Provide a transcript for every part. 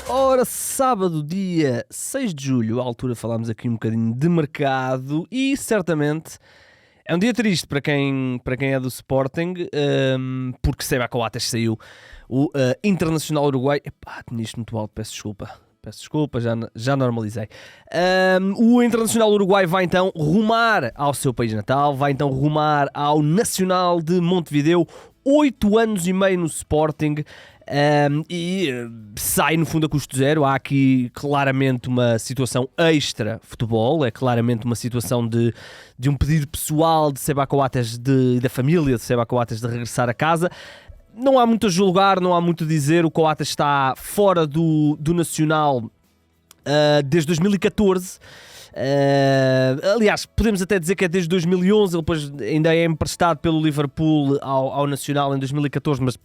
Ora, sábado, dia 6 de julho, à altura falámos aqui um bocadinho de mercado e certamente é um dia triste para quem é do Sporting, porque Seba Coates saiu, o Internacional Uruguai. Epá, tinha isto muito alto, peço desculpa, já normalizei. O Internacional Uruguai vai então rumar ao seu país natal, vai então rumar ao Nacional de Montevideo, 8 anos e meio no Sporting. Sai no fundo a custo zero. Há aqui claramente uma situação extra futebol, é claramente uma situação de um pedido pessoal de Seba Coates e da família de Seba Coates de regressar a casa. Não há muito a julgar, não há muito a dizer. O Coates está fora do Nacional desde 2014. Aliás, podemos até dizer que é desde 2011. Ele depois ainda é emprestado pelo Liverpool ao Nacional em 2014, mas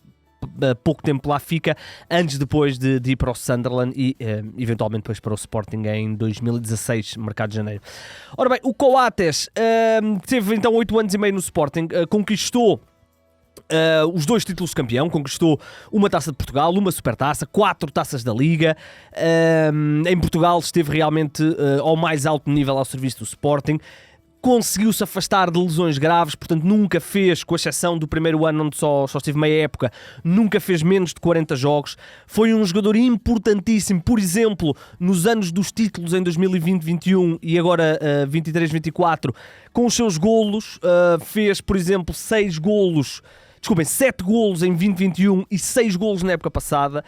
pouco tempo lá fica, antes depois de ir para o Sunderland e eventualmente depois para o Sporting em 2016, mercado de janeiro. Ora bem, o Coates teve então 8 anos e meio no Sporting, conquistou os 2 títulos de campeão, conquistou uma Taça de Portugal, uma Supertaça, 4 taças da Liga. Em Portugal esteve realmente ao mais alto nível ao serviço do Sporting. Conseguiu-se afastar de lesões graves, portanto nunca fez, com exceção do primeiro ano onde só esteve meia época, nunca fez menos de 40 jogos. Foi um jogador importantíssimo, por exemplo, nos anos dos títulos em 2020-21 e agora 23-24, com os seus golos. Fez, por exemplo, 7 golos em 2021 e 6 golos na época passada.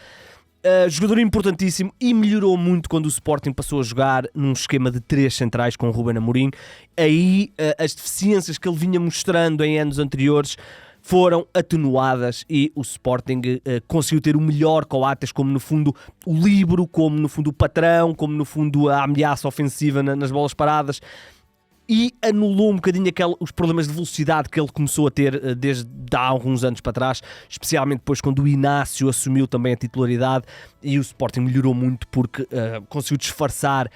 Jogador importantíssimo e melhorou muito quando o Sporting passou a jogar num esquema de 3 centrais com o Ruben Amorim. Aí as deficiências que ele vinha mostrando em anos anteriores foram atenuadas e o Sporting conseguiu ter o melhor Coates como no fundo o líbero, como no fundo o patrão, como no fundo a ameaça ofensiva nas bolas paradas. E anulou um bocadinho os problemas de velocidade que ele começou a ter desde há alguns anos para trás, especialmente depois quando o Inácio assumiu também a titularidade, e o Sporting melhorou muito porque conseguiu disfarçar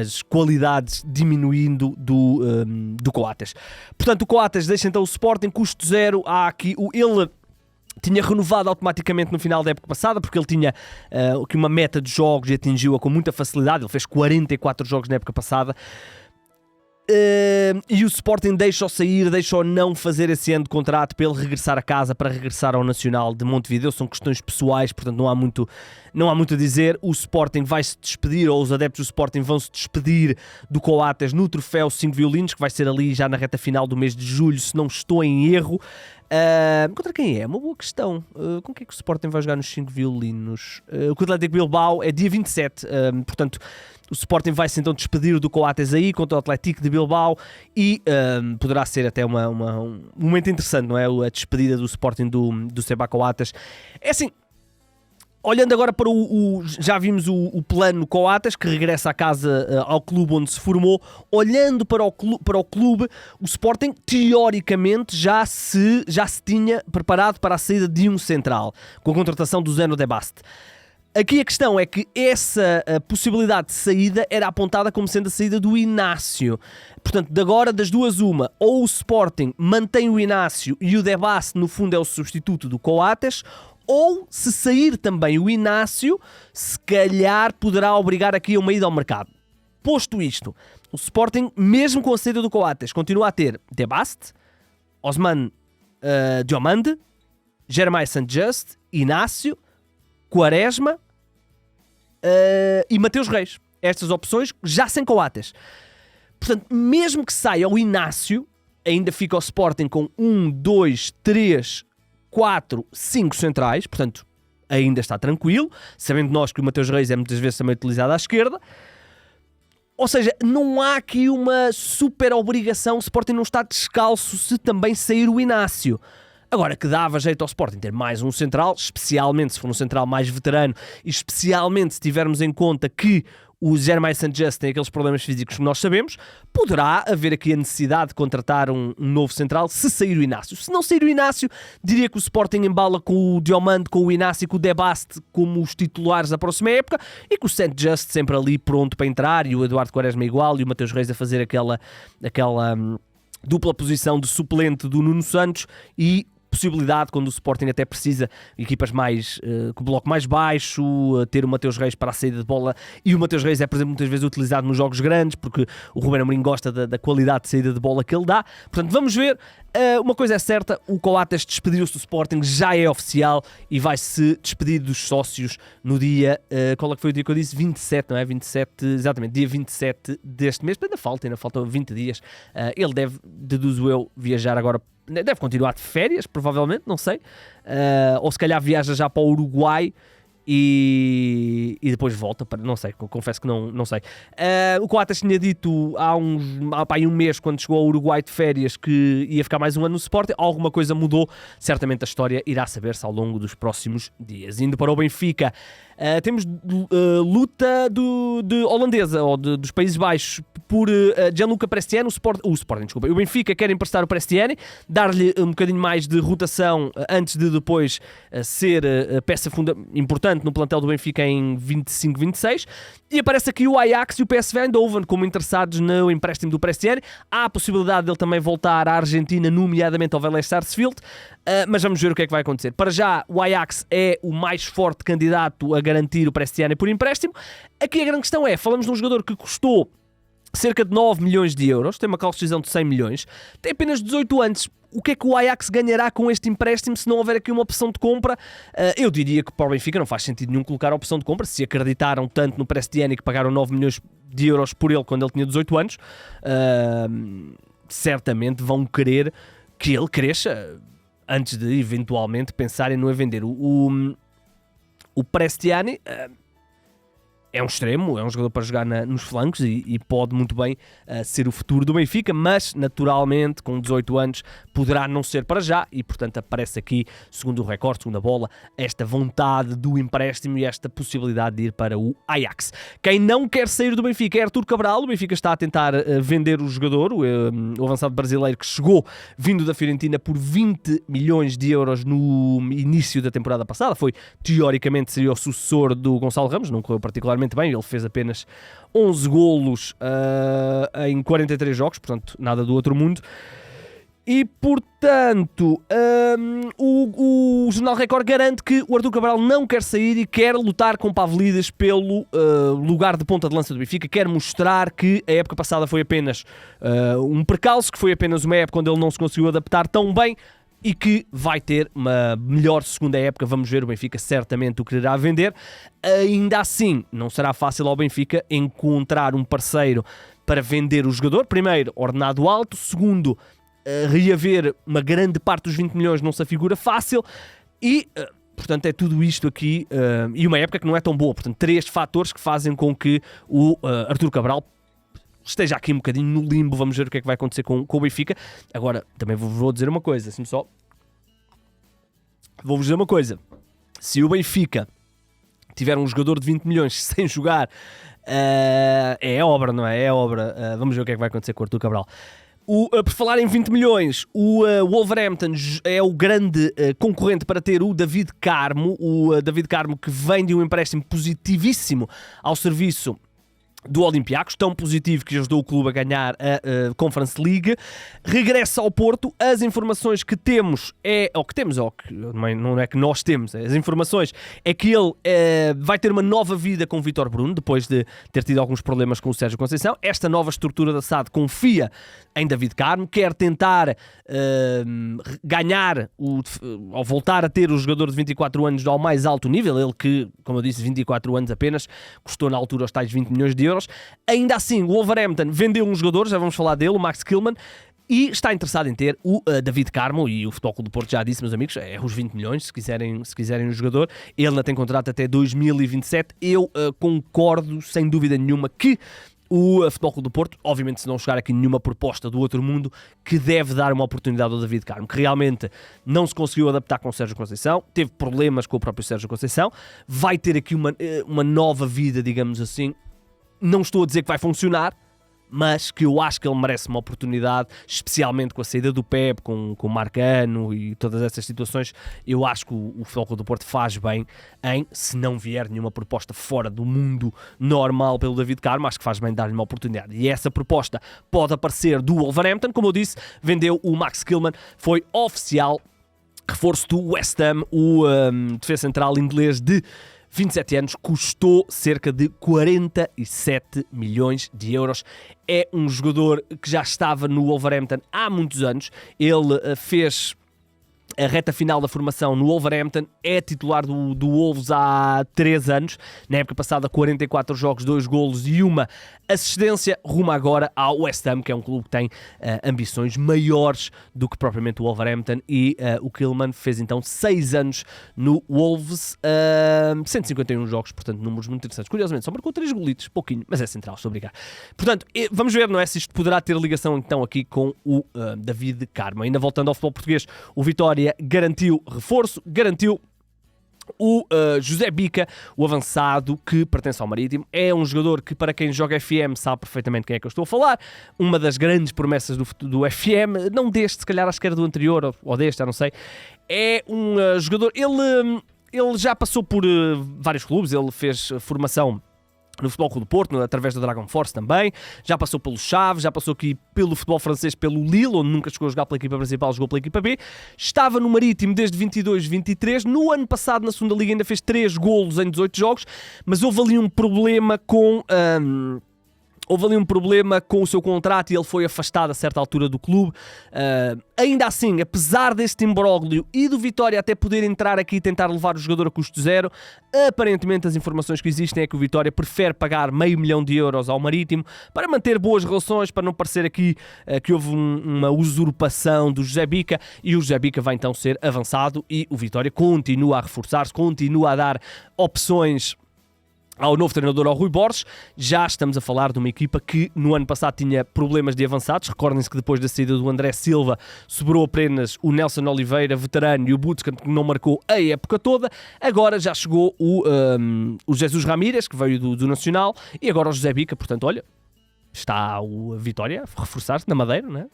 as qualidades diminuindo do Coates. Portanto, o Coates deixa então o Sporting, custo zero. Há aqui ele tinha renovado automaticamente no final da época passada, porque ele tinha uma meta de jogos e atingiu-a com muita facilidade. Ele fez 44 jogos na época passada. E o Sporting deixa-o sair, deixa-o não fazer esse ano de contrato para ele regressar a casa, para regressar ao Nacional de Montevideo. São questões pessoais, portanto não há muito a dizer. O Sporting vai se despedir, ou os adeptos do Sporting vão se despedir do Coates no troféu 5 violinos, que vai ser ali já na reta final do mês de julho, se não estou em erro. Contra quem é? Uma boa questão. Com quem é que o Sporting vai jogar nos 5 violinos? O Atlético Bilbao é dia 27, portanto o Sporting vai-se então despedir do Coates aí contra o Atlético de Bilbao e poderá ser até um momento interessante, não é? A despedida do Sporting do Seba Coates. É assim, olhando agora para já vimos o plano Coates, que regressa a casa, ao clube onde se formou. Olhando para o clube, o Sporting teoricamente já se tinha preparado para a saída de um central, com a contratação do Zeno de Bast. Aqui a questão é que essa possibilidade de saída era apontada como sendo a saída do Inácio. Portanto, de agora, das duas uma, ou o Sporting mantém o Inácio e o De Bast no fundo é o substituto do Coates, ou se sair também o Inácio, se calhar poderá obrigar aqui a uma ida ao mercado. Posto isto, o Sporting, mesmo com a saída do Coates, continua a ter De Bast, Osman Diomande, Jeremiah Saint-Just, Inácio, Quaresma e Mateus Reis. Estas opções já sem Coates. Portanto, mesmo que saia o Inácio, ainda fica o Sporting com 1, 2, 3, 4, 5 centrais. Portanto, ainda está tranquilo, sabendo nós que o Mateus Reis é muitas vezes também utilizado à esquerda. Ou seja, não há aqui uma super obrigação. O Sporting não está descalço se também sair o Inácio. Agora, que dava jeito ao Sporting ter mais um central, especialmente se for um central mais veterano e especialmente se tivermos em conta que o Jeremiah Saint-Just tem aqueles problemas físicos que nós sabemos, poderá haver aqui a necessidade de contratar um novo central se sair o Inácio. Se não sair o Inácio, diria que o Sporting embala com o Diomande, com o Inácio e com o De Bast como os titulares da próxima época, e com o Saint-Just sempre ali pronto para entrar, e o Eduardo Quaresma igual, e o Mateus Reis a fazer aquela dupla posição de suplente do Nuno Santos e possibilidade, quando o Sporting até precisa, equipas mais com bloco mais baixo, ter o Mateus Reis para a saída de bola, e o Mateus Reis é, por exemplo, muitas vezes utilizado nos jogos grandes, porque o Ruben Amorim gosta da qualidade de saída de bola que ele dá. Portanto, vamos ver. Uma coisa é certa, o Coates despediu-se do Sporting, já é oficial, e vai-se despedir dos sócios no dia, qual é que foi o dia que eu disse? 27, não é? 27, exatamente, dia 27 deste mês, ainda faltam 20 dias. Ele deve, deduzo eu, viajar agora, deve continuar de férias, provavelmente, não sei, ou se calhar viaja já para o Uruguai e depois volta, não sei, confesso que não sei. O Coates tinha dito há um mês, quando chegou ao Uruguai de férias, que ia ficar mais um ano no Sporting. Alguma coisa mudou, certamente a história irá saber-se ao longo dos próximos dias. Indo para o Benfica, temos luta de holandesa, ou dos Países Baixos, por Gianluca Prestiani. O Benfica quer emprestar o Prestiani, dar-lhe um bocadinho mais de rotação antes de depois ser peça importante no plantel do Benfica em 25-26, e aparece aqui o Ajax e o PSV Eindhoven como interessados no empréstimo do Prestiani. Há a possibilidade dele também voltar à Argentina, nomeadamente ao Vélez Sarsfield, mas vamos ver o que é que vai acontecer. Para já, o Ajax é o mais forte candidato a garantir o Prestiani por empréstimo. Aqui a grande questão é, falamos de um jogador que custou cerca de 9 milhões de euros, tem uma cláusula de rescisão de 100 milhões, tem apenas 18 anos. O que é que o Ajax ganhará com este empréstimo se não houver aqui uma opção de compra? Eu diria que para o Benfica não faz sentido nenhum colocar a opção de compra, se acreditaram tanto no Prestiani que pagaram 9 milhões de euros por ele quando ele tinha 18 anos, certamente vão querer que ele cresça antes de eventualmente pensarem no a vender. O Prestiani é um extremo, é um jogador para jogar nos flancos e pode muito bem ser o futuro do Benfica, mas naturalmente com 18 anos poderá não ser para já, e portanto aparece aqui, segundo o recorde, segundo a bola, esta vontade do empréstimo e esta possibilidade de ir para o Ajax. Quem não quer sair do Benfica é Artur Cabral. O Benfica está a tentar vender o jogador, o avançado brasileiro que chegou vindo da Fiorentina por 20 milhões de euros no início da temporada passada. Teoricamente seria o sucessor do Gonçalo Ramos, não correu particularmente bem, ele fez apenas 11 golos em 43 jogos, portanto nada do outro mundo. E portanto o Jornal Record garante que o Artur Cabral não quer sair e quer lutar com Pavlidis pelo lugar de ponta de lança do Benfica, quer mostrar que a época passada foi apenas um percalço, que foi apenas uma época onde ele não se conseguiu adaptar tão bem, e que vai ter uma melhor segunda época. Vamos ver, o Benfica certamente o quererá vender. Ainda assim, não será fácil ao Benfica encontrar um parceiro para vender o jogador. Primeiro, ordenado alto. Segundo, reaver uma grande parte dos 20 milhões não se afigura fácil. E, portanto, é tudo isto aqui. E uma época que não é tão boa. Portanto, 3 fatores que fazem com que o Artur Cabral esteja aqui um bocadinho no limbo. Vamos ver o que é que vai acontecer com o Benfica. Agora, também vou dizer uma coisa, assim só. Vou-vos dizer uma coisa. Se o Benfica tiver um jogador de 20 milhões sem jogar, é obra, não é? É obra. Vamos ver o que é que vai acontecer com o Artur Cabral. Por falar em 20 milhões, o Wolverhampton é o grande concorrente para ter o David Carmo. O David Carmo, que vem de um empréstimo positivíssimo ao serviço do Olympiacos, tão positivo que ajudou o clube a ganhar a Conference League, regressa ao Porto. As informações que temos não é que nós temos, as informações é que ele vai ter uma nova vida com o Vítor Bruno, depois de ter tido alguns problemas com o Sérgio Conceição. Esta nova estrutura da SAD confia em David Carmo, quer tentar ganhar, ou voltar a ter o jogador de 24 anos ao mais alto nível, ele que, como eu disse, 24 anos apenas, custou na altura os tais 20 milhões de euros. Ainda assim, o Wolverhampton vendeu um jogador, já vamos falar dele, o Max Kilman, e está interessado em ter o David Carmo, e o Futebol Clube do Porto já disse, meus amigos, é os 20 milhões, se quiserem um jogador. Ele ainda tem contrato até 2027. Eu concordo, sem dúvida nenhuma, que o Futebol Clube do Porto, obviamente se não chegar aqui nenhuma proposta do outro mundo, que deve dar uma oportunidade ao David Carmo, que realmente não se conseguiu adaptar com o Sérgio Conceição, teve problemas com o próprio Sérgio Conceição, vai ter aqui uma nova vida, digamos assim. Não estou a dizer que vai funcionar, mas que eu acho que ele merece uma oportunidade, especialmente com a saída do Pep, com o Marcano e todas essas situações. Eu acho que o Futebol Clube do Porto faz bem em, se não vier nenhuma proposta fora do mundo normal pelo David Carmo, acho que faz bem dar-lhe uma oportunidade. E essa proposta pode aparecer do Wolverhampton, como eu disse, vendeu o Max Kilman, foi oficial, reforço do West Ham, o defesa central inglês de 27 anos, custou cerca de 47 milhões de euros. É um jogador que já estava no Wolverhampton há muitos anos. Ele fez a reta final da formação no Wolverhampton, é titular do Wolves há 3 anos. Na época passada, 44 jogos, 2 golos e 1 assistência. Rumo agora ao West Ham, que é um clube que tem ambições maiores do que propriamente o Wolverhampton, e o Kilman fez então 6 anos no Wolves, 151 jogos, portanto números muito interessantes. Curiosamente só marcou 3 golitos, pouquinho, mas é central, estou a brincar. Portanto, vamos ver, não é, se isto poderá ter ligação então aqui com o David Carmo. Ainda voltando ao futebol português, o Vitória garantiu reforço, garantiu o José Bica, o avançado que pertence ao Marítimo. É um jogador que, para quem joga FM, sabe perfeitamente quem é que eu estou a falar. Uma das grandes promessas do FM, não deste, se calhar acho que era do anterior ou deste, já não sei. É um jogador, ele já passou por vários clubes, ele fez formação no Futebol Clube do Porto, através da Dragon Force também, já passou pelo Chaves, já passou aqui pelo futebol francês, pelo Lille, onde nunca chegou a jogar pela equipa principal, jogou pela equipa B, estava no Marítimo desde 22-23, no ano passado na segunda Liga ainda fez 3 golos em 18 jogos, mas houve ali um problema com o seu contrato e ele foi afastado a certa altura do clube. Ainda assim, apesar deste imbróglio e do Vitória até poder entrar aqui e tentar levar o jogador a custo zero, aparentemente as informações que existem é que o Vitória prefere pagar €500 mil ao Marítimo para manter boas relações, para não parecer aqui que houve uma usurpação do José Bica, e o José Bica vai então ser avançado e o Vitória continua a reforçar-se, continua a dar opções ao novo treinador, ao Rui Borges. Já estamos a falar de uma equipa que no ano passado tinha problemas de avançados. Recordem-se que depois da saída do André Silva sobrou apenas o Nelson Oliveira, veterano, e o Butzkan, que não marcou a época toda. Agora já chegou o Jesus Ramírez, que veio do Nacional, e agora o José Bica. Portanto, olha, está o Vitória a reforçar-se na Madeira, né?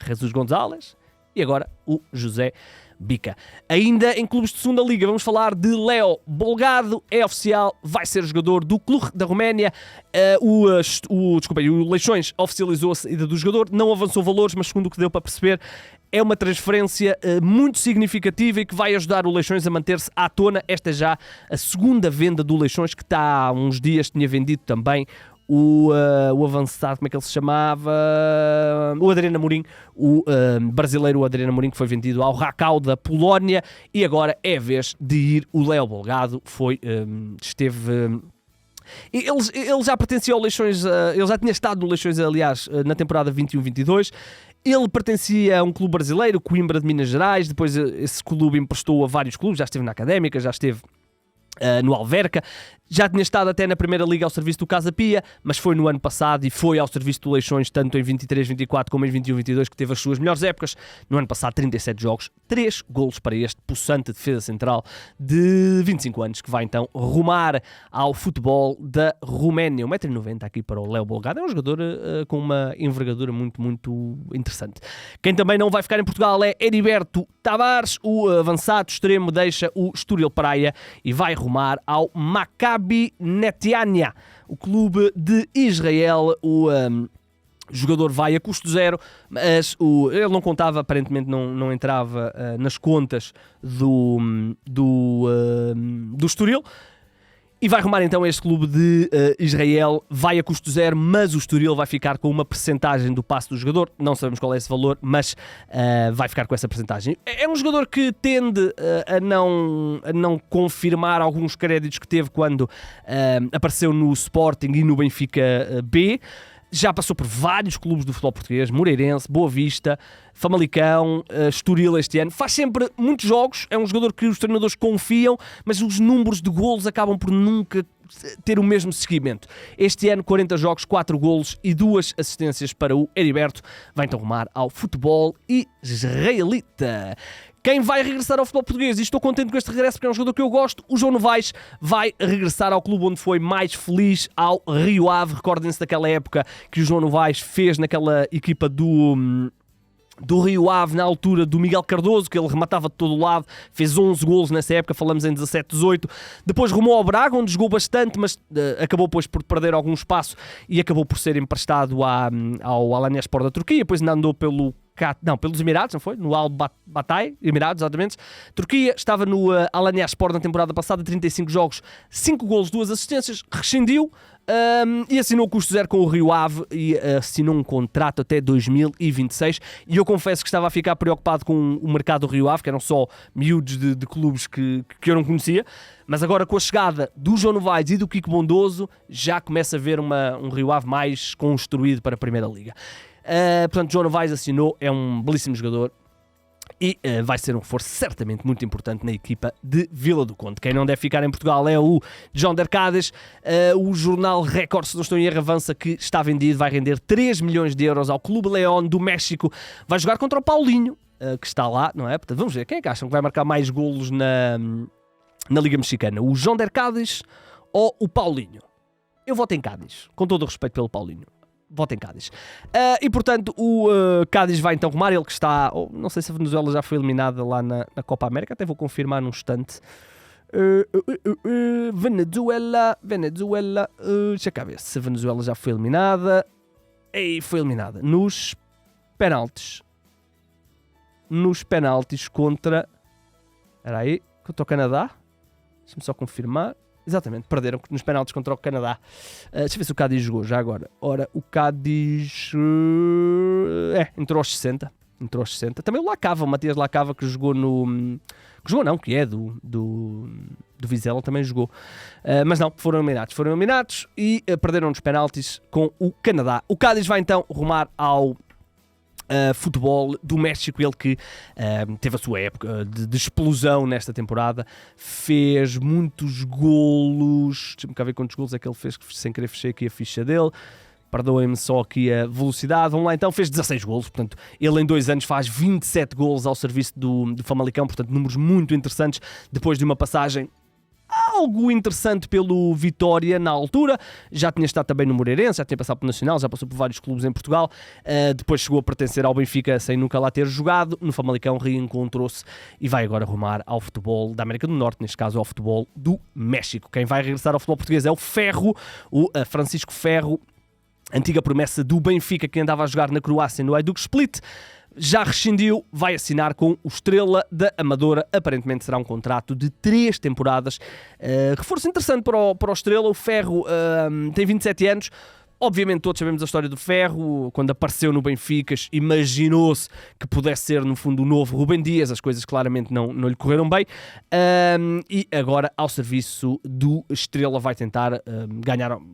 Jesus Gonzalez e agora o José Bica. Ainda em clubes de segunda liga, vamos falar de Leo Bolgado, é oficial, vai ser jogador do Cluj da Roménia. O Leixões oficializou a saída do jogador, não avançou valores, mas segundo o que deu para perceber, é uma transferência muito significativa e que vai ajudar o Leixões a manter-se à tona. Esta é já a segunda venda do Leixões, que está há uns dias, tinha vendido também o avançado, como é que ele se chamava? O Adriano Amorim, o brasileiro Adriano Amorim, que foi vendido ao Rakow da Polónia, e agora é a vez de ir o Leo Bolgado. Ele já pertencia ao Leixões, ele já tinha estado no Leixões, aliás, na temporada 21-22. Ele pertencia a um clube brasileiro, Coimbra de Minas Gerais. Depois esse clube emprestou a vários clubes, já esteve na Académica, já esteve no Alverca, já tinha estado até na Primeira Liga ao serviço do Casa Pia, mas foi no ano passado e foi ao serviço do Leixões tanto em 23-24 como em 21-22 que teve as suas melhores épocas. No ano passado, 37 jogos, 3 golos para este possante defesa central de 25 anos, que vai então rumar ao futebol da Roménia. 1,90 m aqui para o Leo Bolgado. É um jogador com uma envergadura muito, muito interessante. Quem também não vai ficar em Portugal é Heriberto Tavares, o avançado extremo, deixa o Estoril Praia e vai rumar ao Maccabi Netanya, o clube de Israel. O jogador vai a custo zero, mas ele não contava, aparentemente não entrava nas contas do Estoril. E vai rumar então este clube de Israel, vai a custo zero, mas o Estoril vai ficar com uma percentagem do passe do jogador. Não sabemos qual é esse valor, mas vai ficar com essa percentagem. É um jogador que tende a não confirmar alguns créditos que teve quando apareceu no Sporting e no Benfica B. Já passou por vários clubes do futebol português, Moreirense, Boa Vista, Famalicão, Estoril este ano. Faz sempre muitos jogos, é um jogador que os treinadores confiam, mas os números de golos acabam por nunca ter o mesmo seguimento. Este ano, 40 jogos, 4 golos e 2 assistências para o Heriberto. Vai então rumar ao futebol israelita. Quem vai regressar ao futebol português, e estou contente com este regresso porque é um jogador que eu gosto, o João Novaes vai regressar ao clube onde foi mais feliz, ao Rio Ave. Recordem-se daquela época que o João Novaes fez naquela equipa do Rio Ave, na altura do Miguel Cardoso, que ele rematava de todo o lado, fez 11 golos nessa época, falamos em 17-18, depois rumou ao Braga, onde jogou bastante, mas acabou depois por perder algum espaço e acabou por ser emprestado ao Alanyaspor da Turquia, depois ainda andou pelos Emirados, não foi? No Al Batai, Emirados, exatamente. Turquia, estava no Alanyaspor na temporada passada, 35 jogos, 5 golos, 2 assistências, rescindiu e assinou custo zero com o Rio Ave e assinou um contrato até 2026. E eu confesso que estava a ficar preocupado com o mercado do Rio Ave, que eram só miúdos de clubes que eu não conhecia, mas agora com a chegada do João Novaes e do Kiko Bondoso, já começa a ver um Rio Ave mais construído para a Primeira Liga. Portanto, João Novaes assinou, é um belíssimo jogador e vai ser um reforço certamente muito importante na equipa de Vila do Conde. Quem não deve ficar em Portugal é o João Dercades. O jornal Record, se não estou em erro, avança que está vendido, vai render 3 milhões de euros ao Clube León do México. Vai jogar contra o Paulinho, que está lá, não é? Portanto, vamos ver, quem é que acham que vai marcar mais golos na Liga Mexicana? O João Dercades ou o Paulinho? Eu voto em Cádiz, com todo o respeito pelo Paulinho. Voto em Cádiz. E portanto o Cádiz vai então rumar, ele que está, não sei se a Venezuela já foi eliminada lá na Copa América, até vou confirmar num instante. Venezuela, deixa cá ver se a Venezuela já foi eliminada. Foi eliminada nos penaltis contra, espera aí, contra o Canadá. Deixa-me só confirmar. Exatamente, perderam nos penaltis contra o Canadá. Deixa eu ver se o Cádiz jogou já agora. Ora, o Cádiz entrou aos 60. Também o Lacava, o Matias Lacava, que jogou do Vizela, também jogou. Mas não, foram eliminados e perderam nos penaltis com o Canadá. O Cádiz vai então rumar ao futebol do México, ele que teve a sua época de explosão nesta temporada, fez muitos golos, deixa-me cá ver quantos golos é que ele fez, que sem querer fechei aqui a ficha dele, perdoem-me só aqui a velocidade, vamos lá então, fez 16 golos, portanto ele em 2 anos faz 27 golos ao serviço do Famalicão, portanto números muito interessantes, depois de uma passagem algo interessante pelo Vitória na altura, já tinha estado também no Moreirense, já tinha passado pelo Nacional, já passou por vários clubes em Portugal, depois chegou a pertencer ao Benfica sem nunca lá ter jogado, no Famalicão reencontrou-se e vai agora rumar ao futebol da América do Norte, neste caso ao futebol do México. Quem vai regressar ao futebol português é o Ferro, o Francisco Ferro, antiga promessa do Benfica, que andava a jogar na Croácia no Hajduk Split. Já rescindiu, vai assinar com o Estrela da Amadora, aparentemente será um contrato de 3 temporadas. Reforço interessante para o Estrela, o Ferro tem 27 anos, obviamente todos sabemos a história do Ferro, quando apareceu no Benfica imaginou-se que pudesse ser no fundo o novo Rubem Dias, as coisas claramente não lhe correram bem, e agora ao serviço do Estrela vai tentar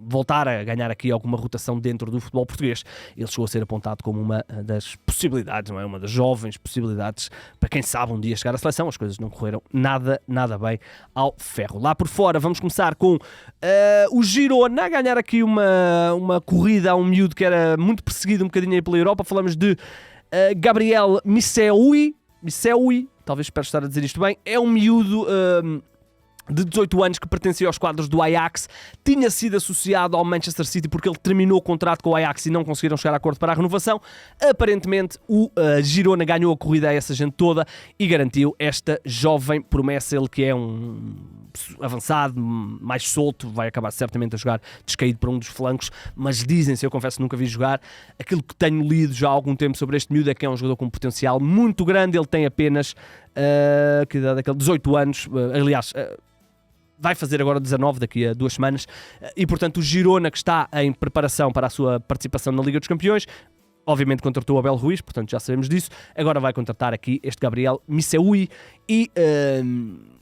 voltar a ganhar aqui alguma rotação dentro do futebol português. Ele chegou a ser apontado como uma das possibilidades, não é? Uma das jovens possibilidades para quem sabe um dia chegar à seleção. As coisas não correram nada bem ao Ferro. Lá por fora vamos começar com o Girona a ganhar aqui uma corrida a um miúdo que era muito perseguido um bocadinho aí pela Europa. Falamos de Gabriel Misseoui, talvez espero estar a dizer isto bem, é um miúdo de 18 anos que pertencia aos quadros do Ajax, tinha sido associado ao Manchester City porque ele terminou o contrato com o Ajax e não conseguiram chegar a acordo para a renovação. Aparentemente o Girona ganhou a corrida a essa gente toda e garantiu esta jovem promessa, ele que é um avançado, mais solto, vai acabar certamente a jogar descaído para um dos flancos, mas dizem-se, eu confesso que nunca vi jogar, aquilo que tenho lido já há algum tempo sobre este miúdo é que é um jogador com um potencial muito grande. Ele tem apenas que idade é 18 anos, aliás, vai fazer agora 19 daqui a 2 semanas, e portanto o Girona, que está em preparação para a sua participação na Liga dos Campeões, obviamente contratou o Abel Ruiz, portanto já sabemos disso, agora vai contratar aqui este Gabriel Misseoui e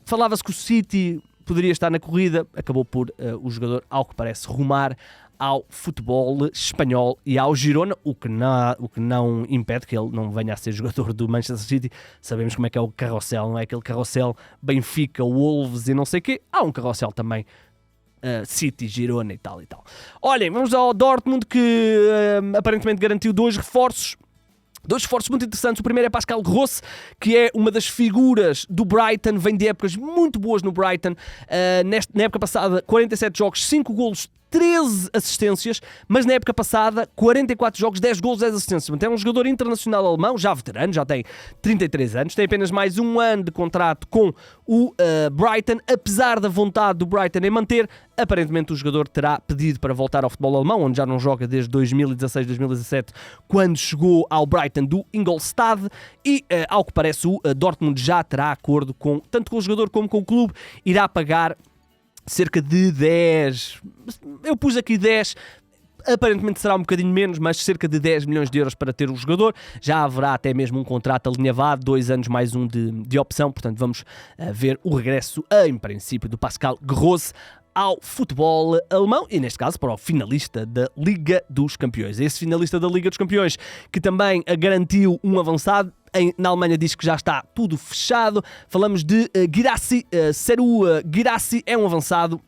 falava-se que o City poderia estar na corrida, acabou por o jogador, ao que parece, rumar ao futebol espanhol e ao Girona, o que não impede que ele não venha a ser jogador do Manchester City. Sabemos como é que é o carrossel, não é? Aquele carrossel Benfica, Wolves e não sei o quê. Há um carrossel também City, Girona e tal. Olhem, vamos ao Dortmund, que aparentemente garantiu 2 reforços. Dois esforços muito interessantes. O primeiro é Pascal Gross, que é uma das figuras do Brighton, vem de épocas muito boas no Brighton. Na época passada, 47 jogos, 5 golos, 13 assistências, mas na época passada, 44 jogos, 10 golos, 10 assistências. É um jogador internacional alemão, já veterano, já tem 33 anos, tem apenas mais um ano de contrato com o Brighton. Apesar da vontade do Brighton em manter, aparentemente o jogador terá pedido para voltar ao futebol alemão, onde já não joga desde 2016-2017, quando chegou ao Brighton do Ingolstadt, e ao que parece o Dortmund já terá acordo tanto com o jogador como com o clube, irá pagar cerca de 10, eu pus aqui 10, aparentemente será um bocadinho menos, mas cerca de 10 milhões de euros para ter o jogador. Já haverá até mesmo um contrato alinhavado, 2 anos mais um de opção, portanto vamos ver o regresso, em princípio, do Pascal Gross ao futebol alemão e, neste caso, para o finalista da Liga dos Campeões. Esse finalista da Liga dos Campeões que também garantiu um avançado. Na Alemanha diz que já está tudo fechado. Falamos de Guirassy. Serhou Guirassy é um avançado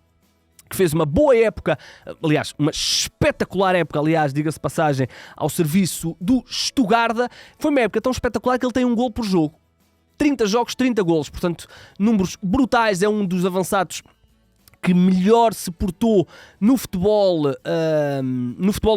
que fez uma boa época, aliás, uma espetacular época, aliás, diga-se passagem, ao serviço do Stuttgart. Foi uma época tão espetacular que ele tem um gol por jogo. 30 jogos, 30 golos. Portanto, números brutais. É um dos avançados que melhor se portou no futebol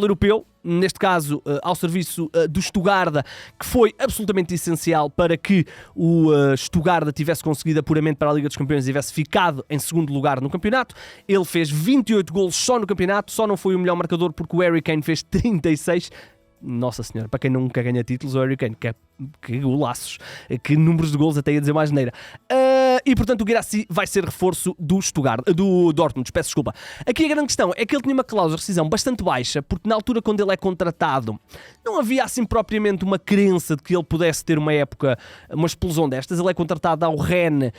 europeu, neste caso ao serviço do Stuttgart, que foi absolutamente essencial para que o Stuttgart tivesse conseguido apuramento para a Liga dos Campeões e tivesse ficado em segundo lugar no campeonato. Ele fez 28 golos só no campeonato, só não foi o melhor marcador porque o Harry Kane fez 36. Nossa senhora, para quem nunca ganha títulos, o Harry Kane, que golaços, que números de golos, até ia dizer mais neira. E portanto o Guirassy vai ser reforço do Dortmund, peço desculpa. Aqui a grande questão é que ele tinha uma cláusula de rescisão bastante baixa, porque na altura quando ele é contratado não havia assim propriamente uma crença de que ele pudesse ter uma época, uma explosão destas. Ele é contratado ao Rennes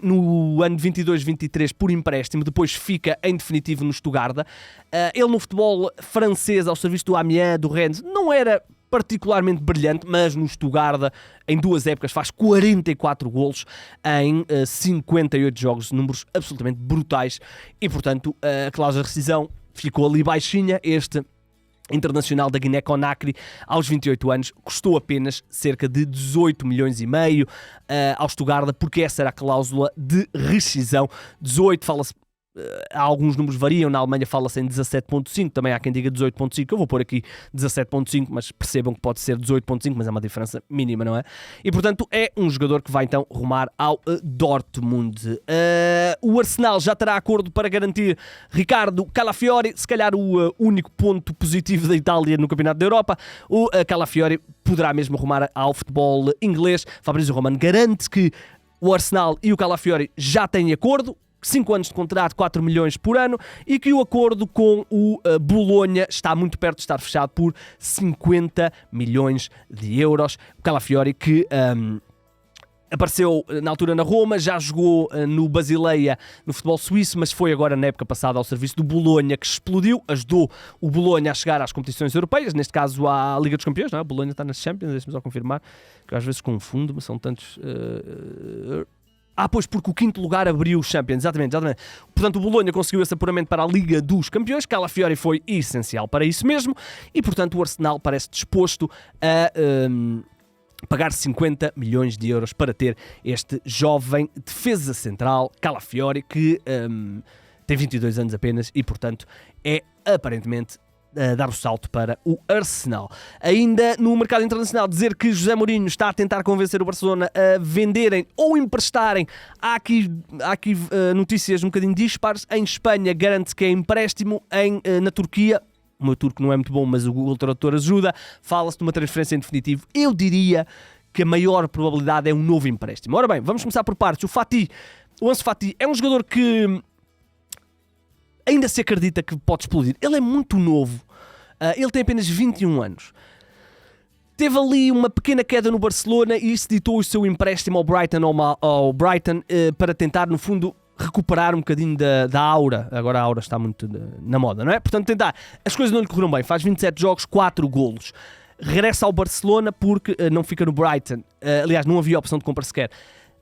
no ano de 22-23 por empréstimo, depois fica em definitivo no Stuttgart. Ele no futebol francês, ao serviço do Amiens, do Rennes, não era particularmente brilhante, mas no Stuttgart em 2 épocas faz 44 golos em 58 jogos, números absolutamente brutais, e portanto a cláusula de rescisão ficou ali baixinha. Este internacional da Guiné-Conakry, aos 28 anos, custou apenas cerca de 18 milhões e meio ao Stuttgart, porque essa era a cláusula de rescisão. 18, fala-se, alguns números variam, na Alemanha fala-se em 17.5, também há quem diga 18.5, eu vou pôr aqui 17.5, mas percebam que pode ser 18.5, mas é uma diferença mínima, não é? E portanto é um jogador que vai então rumar ao Dortmund. O Arsenal já terá acordo para garantir Ricardo Calafiori, se calhar o único ponto positivo da Itália no Campeonato da Europa. O Calafiori poderá mesmo rumar ao futebol inglês. Fabrizio Romano garante que o Arsenal e o Calafiori já têm acordo, 5 anos de contrato, 4 milhões por ano, e que o acordo com o Bolonha está muito perto de estar fechado por 50 milhões de euros. O Calafiori que apareceu na altura na Roma, já jogou no Basileia, no futebol suíço, mas foi agora na época passada ao serviço do Bolonha, que explodiu, ajudou o Bolonha a chegar às competições europeias, neste caso à Liga dos Campeões, não é? O Bolonha está nas Champions, deixa-me só confirmar, que eu às vezes confundo, mas são tantos... pois, porque o 5º lugar abriu o Champions, exatamente. Portanto, o Bolonha conseguiu esse apuramento para a Liga dos Campeões. Calafiori foi essencial para isso mesmo, e portanto o Arsenal parece disposto a pagar 50 milhões de euros para ter este jovem defesa central, Calafiori, que tem 22 anos apenas e portanto é aparentemente dar o salto para o Arsenal. Ainda no mercado internacional, dizer que José Mourinho está a tentar convencer o Barcelona a venderem ou emprestarem. Há aqui notícias um bocadinho dispares. Em Espanha garante que é empréstimo, na Turquia, o meu turco não é muito bom, mas o Google Tradutor ajuda, fala-se de uma transferência em definitivo. Eu diria que a maior probabilidade é um novo empréstimo. Ora bem, vamos começar por partes. O Ansu Fati é um jogador que ainda se acredita que pode explodir. Ele é muito novo. Ele tem apenas 21 anos. Teve ali uma pequena queda no Barcelona e isso ditou o seu empréstimo ao Brighton para tentar, no fundo, recuperar um bocadinho da aura. Agora a aura está muito na moda, não é? Portanto, tentar. As coisas não lhe correram bem. Faz 27 jogos, 4 golos. Regressa ao Barcelona porque não fica no Brighton. Aliás, não havia opção de compra sequer.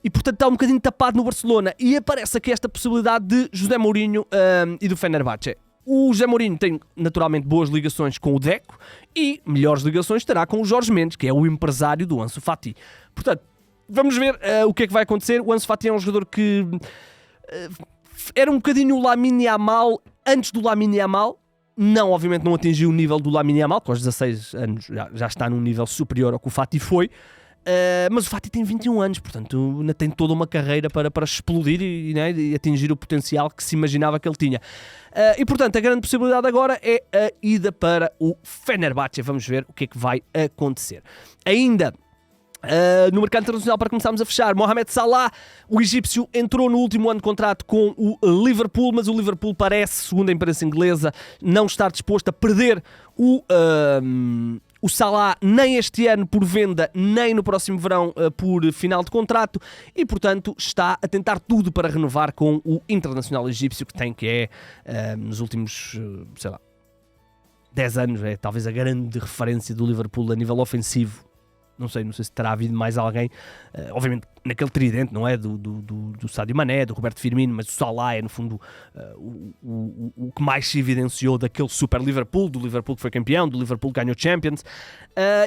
E portanto está um bocadinho tapado no Barcelona. E aparece aqui esta possibilidade de José Mourinho e do Fenerbahçe. O José Mourinho tem naturalmente boas ligações com o Deco e melhores ligações terá com o Jorge Mendes, que é o empresário do Ansu Fati. Portanto, vamos ver o que é que vai acontecer. O Ansu Fati é um jogador que era um bocadinho o Lamine Yamal antes do Lamine Yamal. Não, obviamente não atingiu o nível do Lamine Yamal, que aos 16 anos já está num nível superior ao que o Fati foi. Mas o Fati tem 21 anos, portanto ainda tem toda uma carreira para explodir e atingir o potencial que se imaginava que ele tinha. E portanto a grande possibilidade agora é a ida para o Fenerbahçe. Vamos ver o que é que vai acontecer. Ainda no mercado internacional, para começarmos a fechar, Mohamed Salah, o egípcio, entrou no último ano de contrato com o Liverpool, mas o Liverpool parece, segundo a imprensa inglesa, não estar disposto a perder o Salah nem este ano por venda, nem no próximo verão por final de contrato, e portanto está a tentar tudo para renovar com o internacional egípcio, que é nos últimos, 10 anos, é talvez a grande referência do Liverpool a nível ofensivo. Não sei se terá havido mais alguém, obviamente naquele tridente, não é? Do Sadio Mané, do Roberto Firmino, mas o Salah é no fundo o que mais se evidenciou daquele super Liverpool, do Liverpool que foi campeão, do Liverpool que ganhou Champions,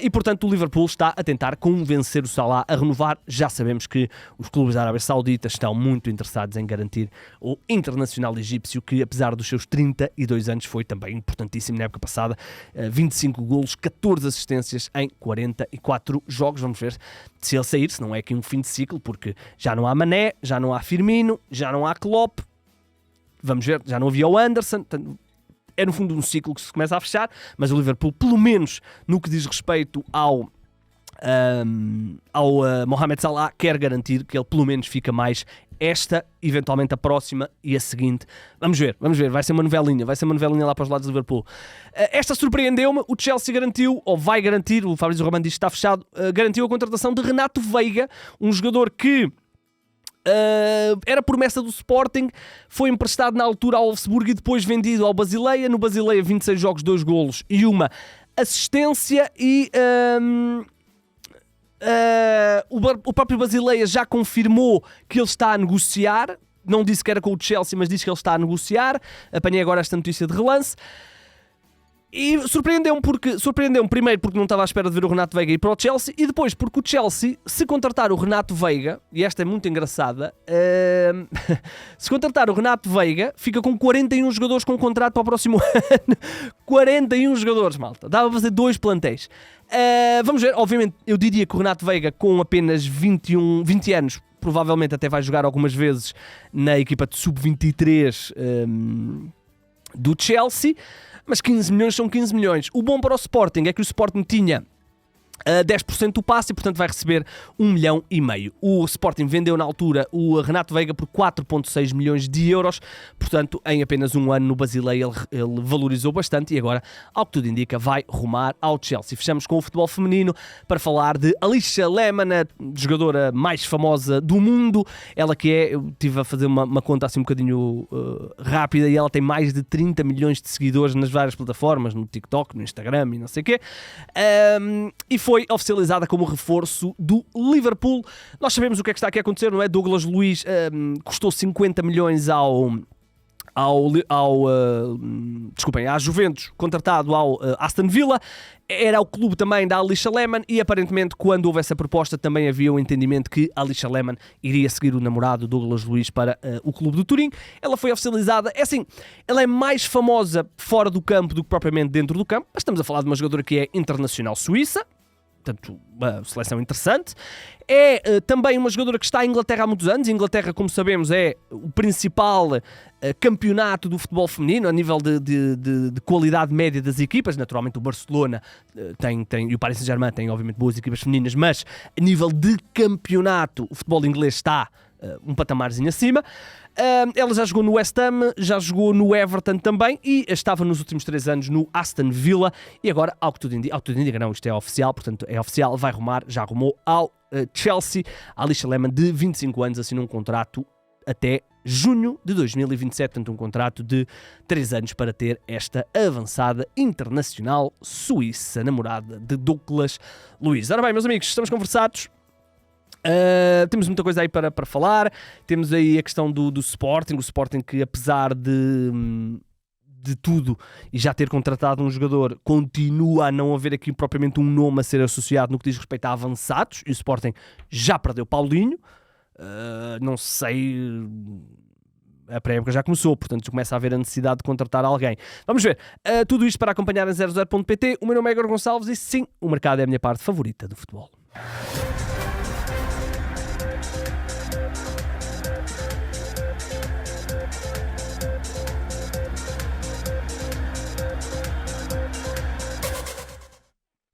e portanto o Liverpool está a tentar convencer o Salah a renovar. Já sabemos que os clubes da Arábia Saudita estão muito interessados em garantir o internacional egípcio, que apesar dos seus 32 anos foi também importantíssimo na época passada, 25 golos, 14 assistências em 44 jogos. Vamos ver se ele sair, se não é aqui um fim de ciclo, porque já não há Mané, já não há Firmino, já não há Klopp, vamos ver, já não havia o Anderson. É no fundo um ciclo que se começa a fechar, mas o Liverpool, pelo menos no que diz respeito ao Mohamed Salah, quer garantir que ele pelo menos fica mais esta, eventualmente a próxima e a seguinte. Vamos ver, vai ser uma novelinha lá para os lados do Liverpool. Esta surpreendeu-me. O Chelsea garantiu, ou vai garantir, o Fabrício Romano diz que está fechado, garantiu a contratação de Renato Veiga, um jogador que era promessa do Sporting, foi emprestado na altura ao Wolfsburg e depois vendido ao Basileia. No Basileia 26 jogos, 2 golos e uma assistência, e o próprio Basileia já confirmou que ele está a negociar. Não disse que era com o Chelsea, mas disse que ele está a negociar. Apanhei agora esta notícia de relance. E surpreendeu-me primeiro porque não estava à espera de ver o Renato Veiga ir para o Chelsea, e depois porque o Chelsea, se contratar o Renato Veiga, e esta é muito engraçada, se contratar o Renato Veiga, fica com 41 jogadores com contrato para o próximo ano. 41 jogadores, malta. Dava para fazer 2 plantéis. Vamos ver, obviamente, eu diria que o Renato Veiga, com apenas 20 anos, provavelmente até vai jogar algumas vezes na equipa de sub-23 do Chelsea. Mas 15 milhões são 15 milhões. O bom para o Sporting é que o Sporting tinha 10% do passe e portanto vai receber 1,5 milhão. O Sporting vendeu na altura o Renato Veiga por 4,6 milhões de euros, portanto em apenas um ano no Basileia ele valorizou bastante, e agora, ao que tudo indica, vai rumar ao Chelsea. Fechamos com o futebol feminino para falar de Alisha Lehmann, a jogadora mais famosa do mundo. Ela que eu estive a fazer uma conta assim um bocadinho rápida, e ela tem mais de 30 milhões de seguidores nas várias plataformas, no TikTok, no Instagram e não sei o quê, e foi oficializada como reforço do Liverpool. Nós sabemos o que é que está aqui a acontecer, não é? Douglas Luiz custou 50 milhões à Juventus, contratado ao Aston Villa. Era o clube também da Alisha Lehmann, e aparentemente quando houve essa proposta também havia o entendimento que a Alisha Lehmann iria seguir o namorado Douglas Luiz para o clube do Turim. Ela foi oficializada. É assim, ela é mais famosa fora do campo do que propriamente dentro do campo, mas estamos a falar de uma jogadora que é internacional suíça, portanto, uma seleção interessante. É também uma jogadora que está em Inglaterra há muitos anos. A Inglaterra, como sabemos, é o principal campeonato do futebol feminino a nível de qualidade média das equipas. Naturalmente o Barcelona e o Paris Saint-Germain têm obviamente boas equipas femininas, mas a nível de campeonato o futebol inglês está um patamarzinho acima. Ela já jogou no West Ham, já jogou no Everton também, e estava nos últimos 3 anos no Aston Villa, e agora, ao que tudo indica, não, isto é oficial, portanto é oficial, vai rumar, já rumou ao Chelsea. A Alisha Lehmann, de 25 anos, assinou um contrato até junho de 2027, portanto um contrato de 3 anos para ter esta avançada internacional suíça, namorada de Douglas Luiz. Ora bem, meus amigos, estamos conversados. Temos muita coisa aí para falar. Temos aí a questão do Sporting, o Sporting que, apesar de de tudo e já ter contratado um jogador, continua a não haver aqui propriamente um nome a ser associado no que diz respeito a avançados, e o Sporting já perdeu Paulinho. Não sei, a pré-época já começou, portanto começa a haver a necessidade de contratar alguém. Vamos ver, tudo isto para acompanhar em 00.pt. O meu nome é Igor Gonçalves e sim, o mercado é a minha parte favorita do futebol.